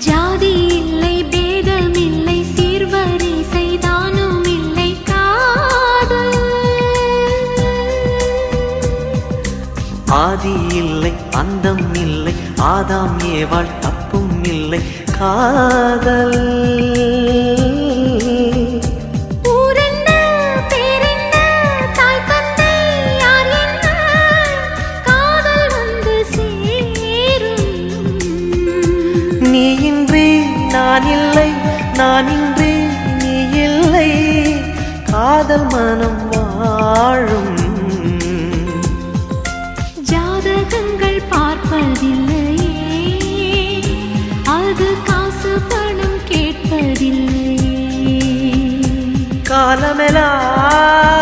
ஜாதி இல்லை பேதம் இல்லை சீர்வரிசை தானும் இல்லை காதல் ஆதி இல்லை அந்தம் இல்லை ஆதாம் ஏவாள் தப்பும் இல்லை காதல் நீ இன்றி நான் இல்லை நான் இன்றி நீ இல்லை காதல் மனம் வாழும் ஜாதகங்கள் பார்ப்பதில்லையே அது காசு பணம் கேட்பதில்லையே காலமெல்லாம்